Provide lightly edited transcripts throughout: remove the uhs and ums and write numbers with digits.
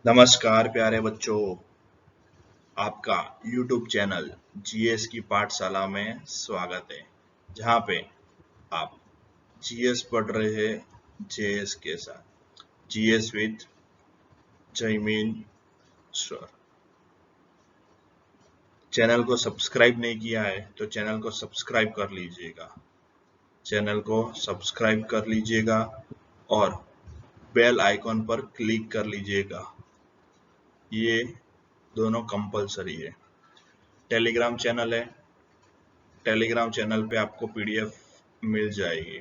नमस्कार प्यारे बच्चों, आपका YouTube चैनल जीएस की पाठशाला में स्वागत है, जहाँ पे आप जीएस पढ़ रहे हैं जेएस के साथ। GS with Jaymin sir. Channel को सब्सक्राइब नहीं किया है तो चैनल को सब्सक्राइब कर लीजिएगा। चैनल को सब्सक्राइब कर लीजिएगा और बेल आइकॉन पर क्लिक कर लीजिएगा। ये दोनों कंपलसरी है। टेलीग्राम चैनल है, टेलीग्राम चैनल पे आपको पीडीएफ मिल जाएगी।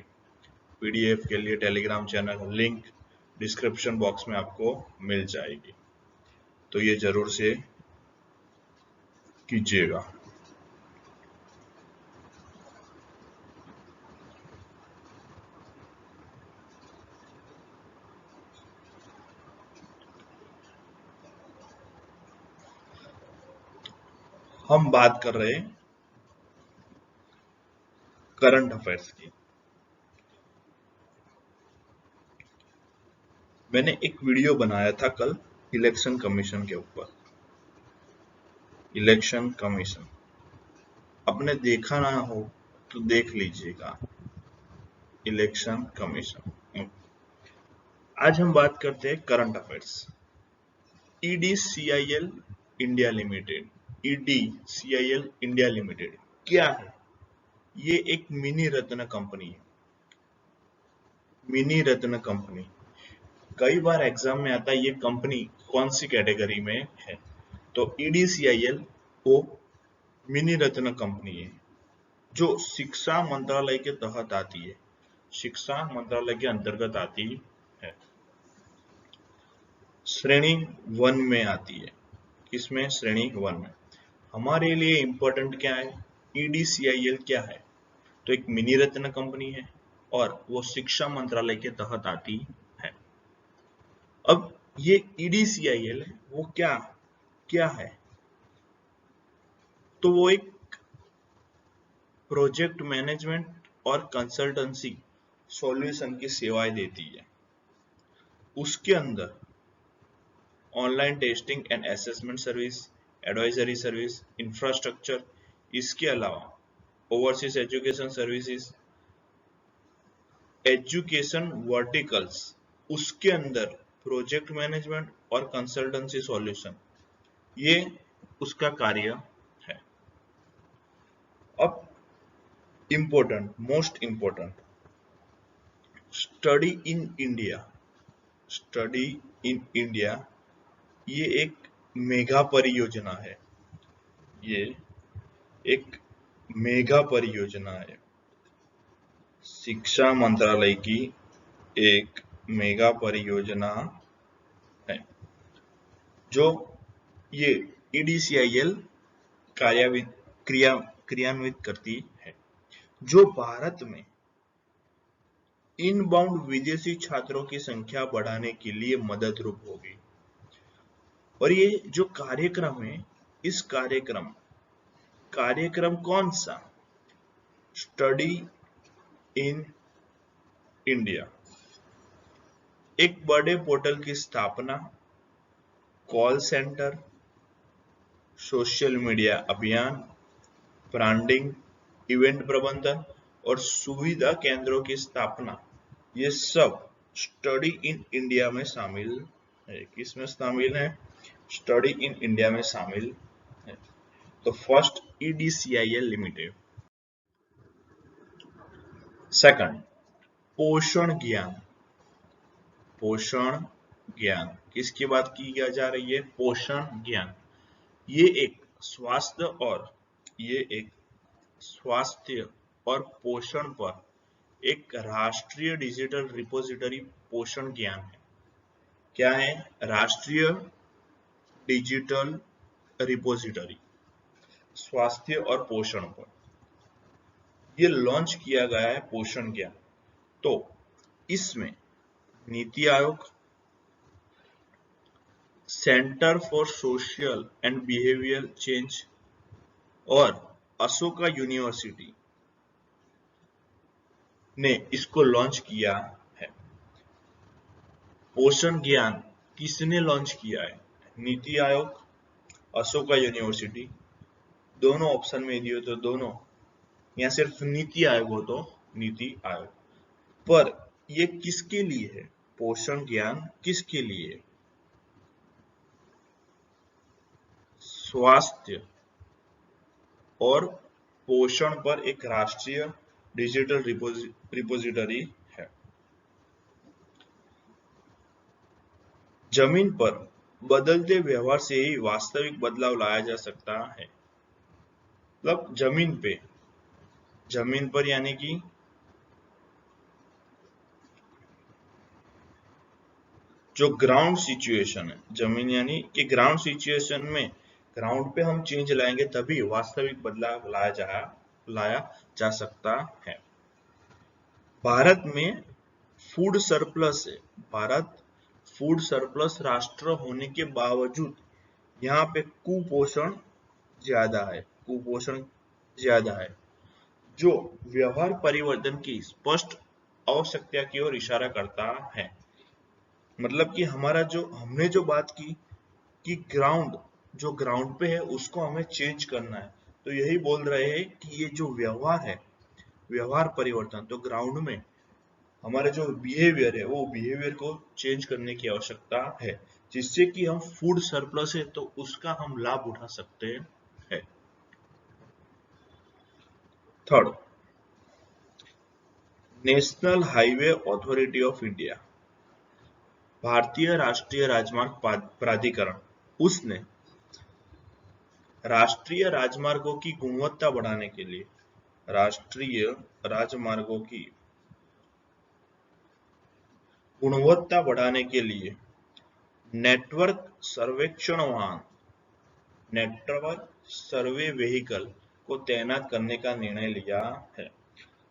पीडीएफ के लिए Telegram channel link description box में आपको मिल जाएगी, तो ये जरूर से कीजिएगा। हम बात कर रहे हैं करंट अफेयर्स की। मैंने एक वीडियो बनाया था कल इलेक्शन कमीशन के ऊपर। इलेक्शन कमीशन आपने देखा ना हो तो देख लीजिएगा। Election commission. आज हम बात करते हैं current affairs. EDCIL India limited, EDCIL India limited क्या है? ये एक मिनी रत्न कंपनी है। मिनी रत्न कंपनी कई बार एग्जाम में आता है, ये कंपनी कौन सी कैटेगरी में है? तो EDCIL वो मिनी रत्न कंपनी है जो शिक्षा मंत्रालय के तहत आती है, शिक्षा मंत्रालय के अंतर्गत आती है। श्रेणी 1 में आती है। किसमें? श्रेणी 1 में। हमारे लिए इंपॉर्टेंट क्या है? EDCIL क्या है? तो एक मिनी रत्न कंपनी है और वो शिक्षा मंत्रालय के तहत आती है। अब ये EDCIL है, वो क्या क्या है? तो वो एक प्रोजेक्ट मैनेजमेंट और कंसल्टेंसी सॉल्यूशन की सेवाएं देती है। उसके अंदर online testing and assessment service, advisory service, infrastructure, इसके अलावा overseas education services, education verticals, उसके अंदर प्रोजेक्ट मैनेजमेंट और कंसल्टेंसी सॉल्यूशन, ये उसका कार्य है। अब important, most important, study in India. Study in India ये एक मेगा परियोजना है। ये एक मेगा परियोजना है, शिक्षा मंत्रालय की एक मेगा परियोजना है जो ये EDCIL क्रियान्वित करती है, जो भारत में इनबाउंड विदेशी छात्रों की संख्या बढ़ाने के लिए मददरूप होगी। और ये जो कार्यक्रम है, इस कार्यक्रम कौन सा? Study in India. एक बड़े पोर्टल की स्थापना, कॉल सेंटर, सोशल मीडिया अभियान, ब्रांडिंग, इवेंट प्रबंधन और सुविधा केंद्रों की स्थापना, ये सब स्टडी इन इंडिया में शामिल है। किसमें शामिल है? स्टडी इन इंडिया में शामिल है। तो फर्स्ट EDCIL लिमिटेड। सेकंड, पोषण ज्ञान। पोषण ज्ञान किसकी बात की जा रही है? पोषण ज्ञान। ये एक स्वास्थ्य और पोषण पर एक राष्ट्रीय डिजिटल रिपोजिटरी पोषण ज्ञान है। क्या है? राष्ट्रीय डिजिटल रिपोजिटरी स्वास्थ्य और पोषण पर ये लॉन्च किया गया है, पोषण ज्ञान। तो इसमें NITI Aayog, centre for social and behaviour change और अशोका यूनिवर्सिटी ने इसको लॉन्च किया है। पोषण ज्ञान किसने लॉन्च किया है? नीति आयोग, अशोका यूनिवर्सिटी, दोनों ऑप्शन में दिए तो दोनों, या सिर्फ नीति आयोग हो तो नीति आयोग। पर ये किसके लिए है? पोषण ज्ञान किसके लिए? स्वास्थ्य और पोषण पर एक राष्ट्रीय डिजिटल रिपोजिटरी है। जमीन पर बदलते व्यवहार से ही वास्तविक बदलाव लाया जा सकता है। मतलब जमीन पर यानी कि जो ग्राउंड सिचुएशन है, जमीन यानी कि ग्राउंड सिचुएशन में ग्राउंड पे हम चेंज लाएंगे तभी वास्तविक बदलाव लाया जा सकता है। भारत में फूड सरप्लस है। भारत फूड सरप्लस राष्ट्र होने के बावजूद यहाँ पे कुपोषण ज्यादा है, जो व्यवहार परिवर्तन की स्पष्ट आवश्यकता की ओर इशारा करता है। मतलब कि हमने जो बात की कि ग्राउंड पे है उसको हमें चेंज करना है, तो यही बोल रहे हैं कि ये जो व्यवहार है, व्यवहार परिवर्तन, तो ग्राउंड में हमारे जो बिहेवियर है वो बिहेवियर को चेंज करने की आवश्यकता है, जिससे कि हम फूड सरप्लस है तो उसका हम लाभ उठा सकते हैं। Third, national highway authority of India, भारतीय राष्ट्रीय राजमार्ग प्राधिकरण, उसने राष्ट्रीय राजमार्गों की गुणवत्ता बढ़ाने के लिए राष्ट्रीय राजमार्गों की गुणवत्ता बढ़ाने के लिए नेटवर्क सर्वे व्हीकल को तैनात करने का निर्णय लिया है।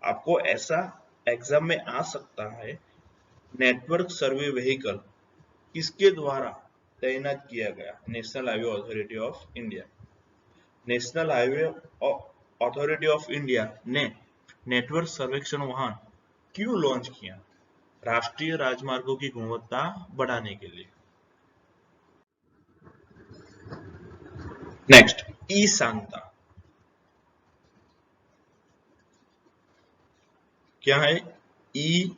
आपको ऐसा एग्जाम में आ सकता है, नेटवर्क सर्वे व्हीकल किसके द्वारा तैनात किया गया? National highway authority of India. National highway authority of India ने नेटवर्क सर्वेक्षण वाहन क्यों लॉन्च किया? राष्ट्रीय राजमार्गों की गुणवत्ता बढ़ाने के लिए। नेक्स्ट, ई सांता क्या है? E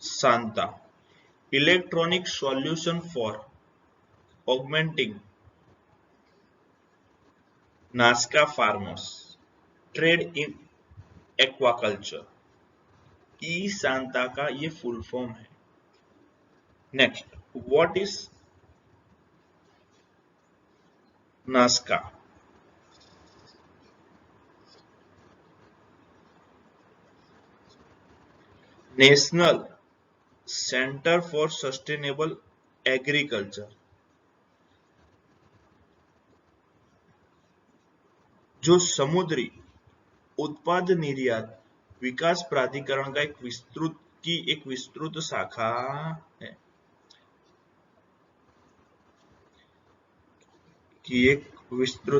Santa, electronic solution for augmenting नास्का farmers trade in aquaculture. E Santa का ये फुल फॉर्म है। नेक्स्ट, व्हाट इज नास्का? National centre for sustainable agriculture, जो समुद्री उत्पाद निर्यात विकास प्राधिकरण का एक विस्तृत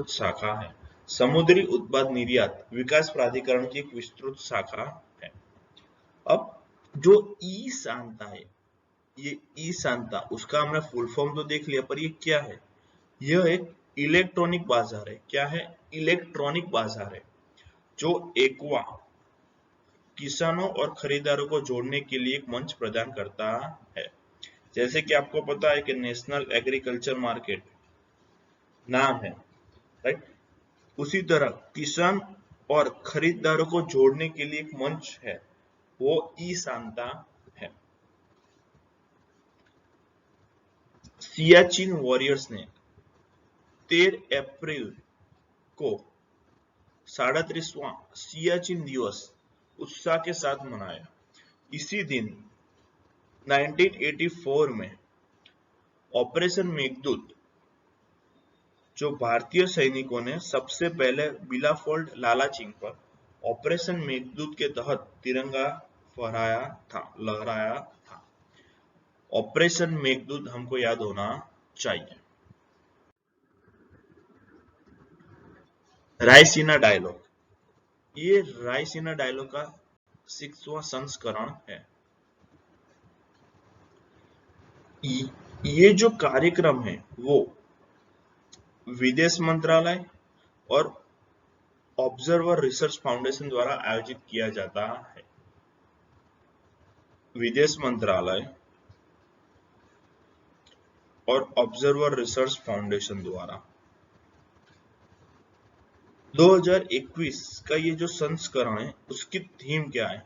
शाखा है। समुद्री उत्पाद निर्यात विकास प्राधिकरण की एक विस्तृत शाखा है। अब जो ई सांता है, ये ई सांता, उसका हमने फुल फॉर्म तो देख लिया, पर ये क्या है? यह एक इलेक्ट्रॉनिक बाजार है। क्या है? इलेक्ट्रॉनिक बाजार है, जो एक्वा किसानों और खरीदारों को जोड़ने के लिए एक मंच प्रदान करता है। जैसे कि आपको पता है कि नेशनल एग्रीकल्चर मार्केट नाम है, राइट? उसी तरह किसान और खरीदारों को जोड़ने के लिए एक मंच है, वो ई सांता है। सियाचिन वॉरियर्स ने 13 अप्रैल को 37वां सियाचिन दिवस उत्साह के साथ मनाया। इसी दिन 1984 में ऑपरेशन मेघदूत, जो भारतीय सैनिकों ने सबसे पहले बिलाफोर्ड लालाचिंग पर ऑपरेशन मेघदूत के तहत तिरंगा लहराया था। ऑपरेशन मेघदूत हमको याद होना चाहिए। रायसीना डायलॉग, ये रायसीना डायलॉग का 6वां संस्करण है। ई ये जो कार्यक्रम है वो विदेश मंत्रालय और ऑब्जर्वर रिसर्च फाउंडेशन द्वारा आयोजित किया जाता है। विदेश मंत्रालय और ऑब्जर्वर रिसर्च फाउंडेशन द्वारा 2021 का ये जो संस्करण है उसकी थीम क्या है?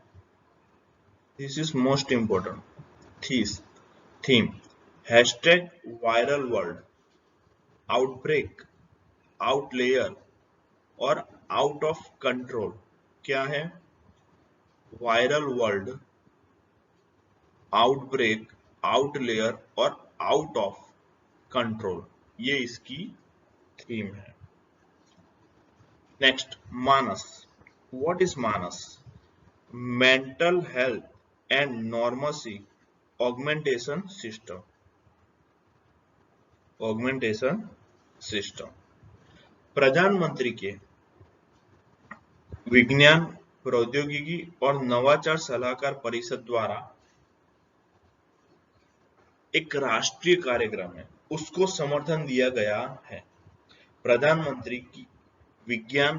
This is most important theme hashtag viral world, outbreak, outlier और आउट ऑफ कंट्रोल। क्या है? वायरल वर्ल्ड, आउटब्रेक, आउटलेयर और आउट ऑफ कंट्रोल, ये इसकी थीम है। Next, Manas. What is Manas? Mental health and normalcy augmentation system. प्रधानमंत्री के विज्ञान, प्रौद्योगिकी और नवाचार सलाहकार परिषद द्वारा एक राष्ट्रीय कार्यक्रम है, उसको समर्थन दिया गया है। प्रधानमंत्री की विज्ञान,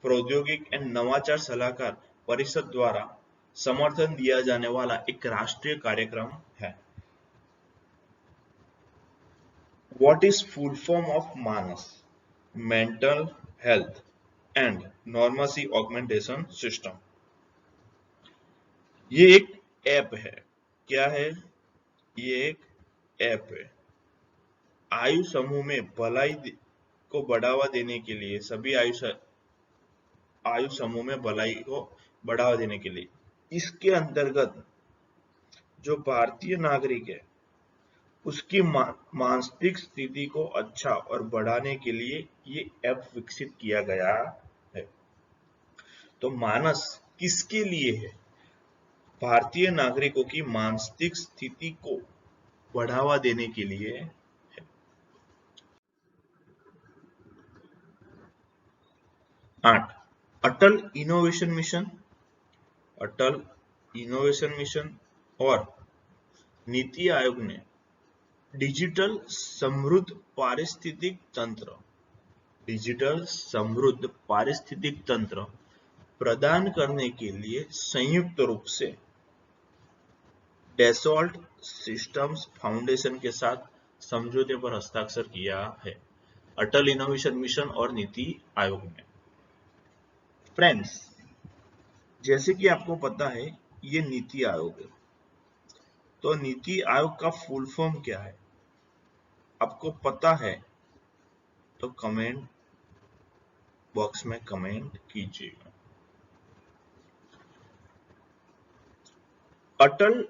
प्रौद्योगिकी एवं नवाचार सलाहकार परिषद द्वारा समर्थन दिया जाने वाला एक राष्ट्रीय कार्यक्रम है। What is full form of Manas? Mental health and normalcy augmentation system. ये एक ऐप है। क्या है? ये एक ऐप है। आयु समूह में भलाई को बढ़ावा देने के लिए, सभी आयु समूह में भलाई को बढ़ावा देने के लिए, इसके अंतर्गत जो भारतीय नागरिक है उसकी मानसिक स्थिति को अच्छा और बढ़ाने के लिए ये ऐप विकसित किया गया है। तो मानस किसके लिए है? भारतीय नागरिकों की मानसिक स्थिति को बढ़ावा देने के लिए है। 8. अटल इनोवेशन मिशन। अटल इनोवेशन मिशन और नीति आयोग ने डिजिटल समृद्ध पारिस्थितिक तंत्र प्रदान करने के लिए संयुक्त रूप से डैसॉल्ट सिस्टम्स फाउंडेशन के साथ समझौते पर हस्ताक्षर किया है। अटल इनोवेशन मिशन और नीति आयोग ने। फ्रेंड्स, जैसे कि आपको पता है ये नीति आयोग है, तो नीति आयोग का फुल फॉर्म क्या है? आपको पता है तो कमेंट बॉक्स में कमेंट कीजिएगा। अटल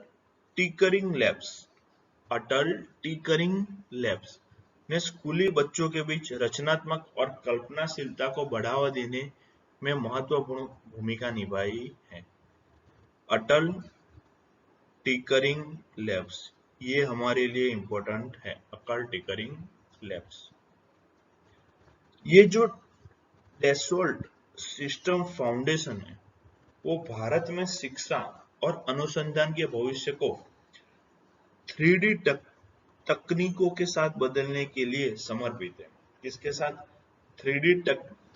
टिंकरिंग लैब्स ने स्कूली बच्चों के बीच रचनात्मक और कल्पनाशीलता को बढ़ावा देने में महत्वपूर्ण भूमिका निभाई है। अटल टिंकरिंग लैब्स, ये हमारे लिए इंपॉर्टेंट है। अटल टिंकरिंग लैब्स, ये जो डैसॉल्ट सिस्टम फाउंडेशन है वो भारत में शिक्षा और अनुसंधान के भविष्य को 3D तकनीकों के साथ बदलने के लिए समर्पित है। किसके साथ? 3D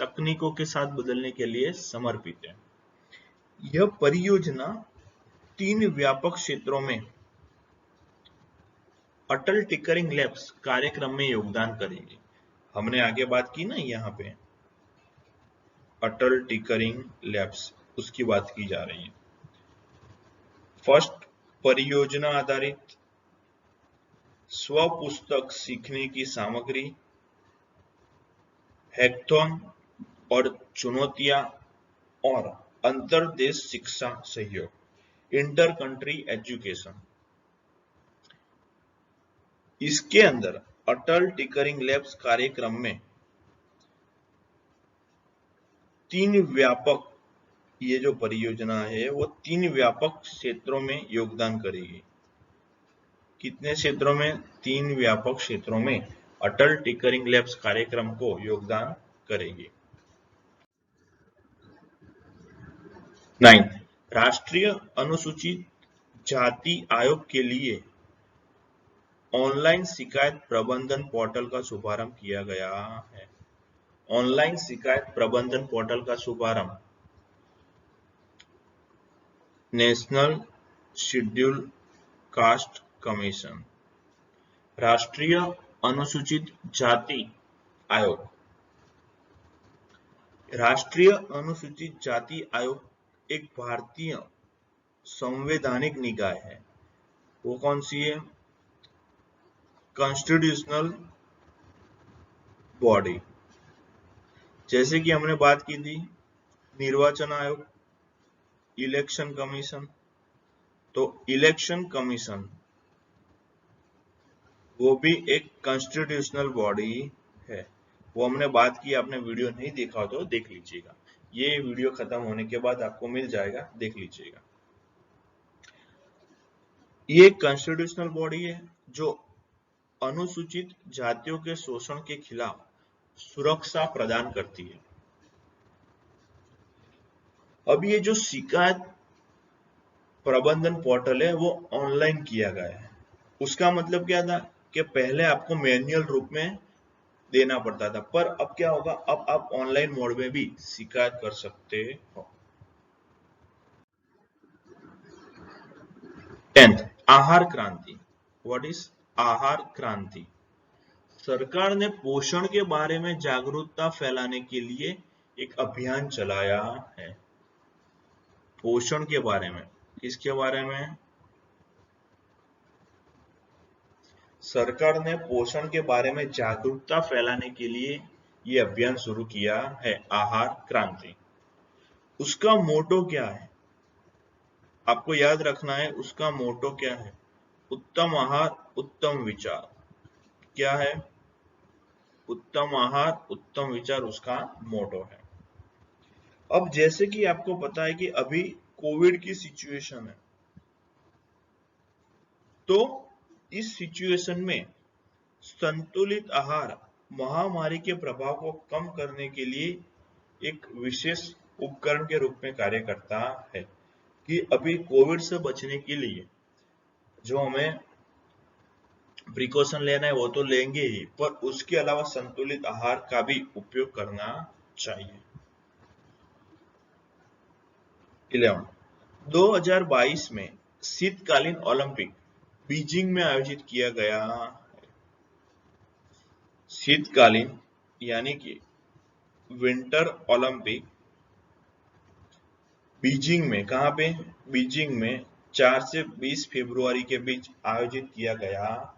तकनीकों के साथ बदलने के लिए समर्पित है। यह परियोजना 3 व्यापक क्षेत्रों में अटल टिंकरिंग लैब्स कार्यक्रम में योगदान करेगी। हमने आगे बात की ना, यहाँ पे अटल टिंकरिंग लैब्स, उसकी बात की जा रही है। फर्स्ट, परियोजना आधारित स्वपुस्तक सीखने की सामग्री, हैकाथॉन और चुनौतियां और अंतरदेश शिक्षा सहयोग, इंटर कंट्री एजुकेशन। इसके अंदर अटल टिंकरिंग लैब्स कार्यक्रम में 3 व्यापक, ये जो परियोजना है वो 3 व्यापक क्षेत्रों में योगदान करेगी। कितने क्षेत्रों में? 3 व्यापक क्षेत्रों में अटल टिंकरिंग लैब्स कार्यक्रम को योगदान करेगी। 9. राष्ट्रीय अनुसूचित जाति आयोग के लिए ऑनलाइन शिकायत प्रबंधन पोर्टल का शुभारंभ किया गया है। ऑनलाइन शिकायत प्रबंधन पोर्टल का शुभारंभ नेशनल शेड्यूल कास्ट कमीशन, राष्ट्रीय अनुसूचित जाति आयोग। राष्ट्रीय अनुसूचित जाति आयोग एक भारतीय संवैधानिक निकाय है। वो कौन सी है? Constitutional body. जैसे कि हमने बात की थी निर्वाचन आयोग, इलेक्शन कमीशन, तो इलेक्शन कमीशन वो भी एक कॉन्स्टिट्यूशनल बॉडी है। वो हमने बात की, आपने वीडियो नहीं देखा तो देख लीजिएगा, ये वीडियो खत्म होने के बाद आपको मिल जाएगा, देख लीजिएगा। ये एक कॉन्स्टिट्यूशनल बॉडी है जो अनुसूचित जातियों के शोषण के खिलाफ सुरक्षा प्रदान करती है। अब ये जो शिकायत प्रबंधन पोर्टल है वो ऑनलाइन किया गया है। उसका मतलब क्या था कि पहले आपको मैन्युअल रूप में देना पड़ता था, पर अब क्या होगा, अब आप ऑनलाइन मोड में भी शिकायत कर सकते हो। 10th आहार क्रांति। व्हाट इज आहार क्रांति? सरकार ने पोषण के बारे में जागरूकता फैलाने के लिए एक अभियान चलाया है। पोषण के बारे में, किसके बारे में? सरकार ने पोषण के बारे में जागरूकता फैलाने के लिए ये अभियान शुरू किया है, आहार क्रांति। उसका मोटो क्या है? आपको याद रखना है, उसका मोटो क्या है? उत्तम आहार उत्तम विचार। क्या है? उत्तम आहार उत्तम विचार उसका मोटो है। अब जैसे कि आपको पता है कि अभी कोविड की सिचुएशन है, तो इस सिचुएशन में संतुलित आहार महामारी के प्रभाव को कम करने के लिए एक विशेष उपकरण के रूप में कार्य करता है। कि अभी कोविड से बचने के लिए जो हमें प्रिकॉशन लेना है वो तो लेंगे ही, पर उसके अलावा संतुलित आहार का भी उपयोग करना चाहिए। 11 2022 में शीतकालीन ओलंपिक बीजिंग में आयोजित किया गया। शीतकालीन यानी कि विंटर ओलंपिक बीजिंग में, कहां पे? बीजिंग में 4 से 20 फरवरी के बीच आयोजित किया गया है।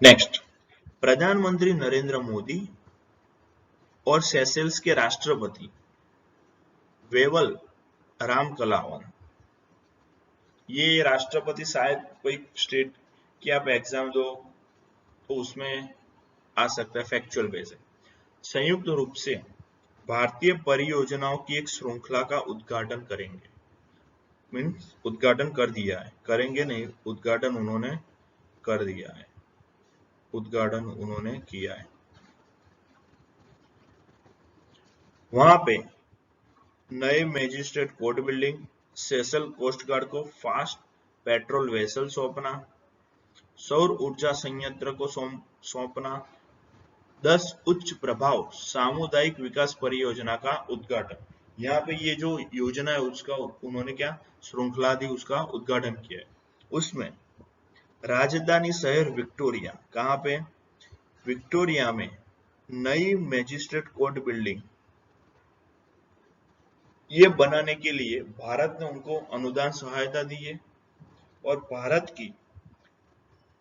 नेक्स्ट, प्रधानमंत्री नरेंद्र मोदी और सेशेल्स के राष्ट्रपति वेवल रामकलावन, ये राष्ट्रपति शायद कोई स्टेट की आप एग्जाम दो तो उसमें आ सकता है, फैक्चुअल बेस है। संयुक्त रूप से भारतीय परियोजनाओं की एक श्रृंखला का उद्घाटन करेंगे। मीन्स उद्घाटन कर दिया है, करेंगे नहीं, उद्घाटन उन्होंने कर दिया है, उद्घाटन उन्होंने किया है। वहां पे नए magistrate court building, Seychelles coast guard को फास्ट पेट्रोल वेसल सौंपना, सौर ऊर्जा संयंत्र को सौंपना, 10 उच्च प्रभाव सामुदायिक विकास परियोजना का उद्घाटन। यहाँ पे ये जो योजना है उसका उन्होंने क्या श्रृंखला दी, उसका उद्घाटन किया है। उसमें राजधानी शहर विक्टोरिया, कहाँ पे? विक्टोरिया में नई मैजिस्ट्रेट कोर्ट बिल्डिंग ये बनाने के लिए भारत ने उनको अनुदान सहायता दी है, और भारत की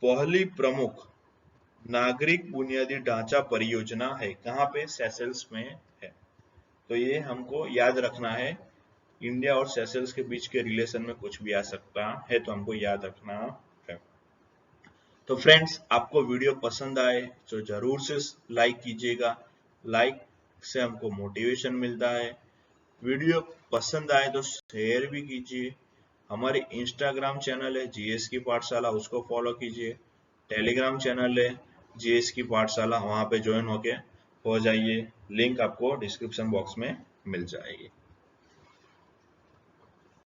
पहली प्रमुख नागरिक बुनियादी ढांचा परियोजना है। कहाँ पे? सेशेल्स में है। तो ये हमको याद रखना है, इंडिया और सेशेल्स के बीच के रिलेशन में कुछ भी आ सकता है, तो हमको याद रखना है। तो फ्रेंड्स, आपको वीडियो पसंद आए तो जरूर से लाइक कीजिएगा, लाइक से हमको मोटिवेशन मिलता है। वीडियो पसंद आए तो शेयर भी कीजिए। हमारे इंस्टाग्राम चैनल है जीएस की पाठशाला, उसको फॉलो कीजिए। टेलीग्राम चैनल है जीएस की पाठशाला, वहां पे ज्वाइन होके हो जाइए, लिंक आपको डिस्क्रिप्शन बॉक्स में मिल जाएगी।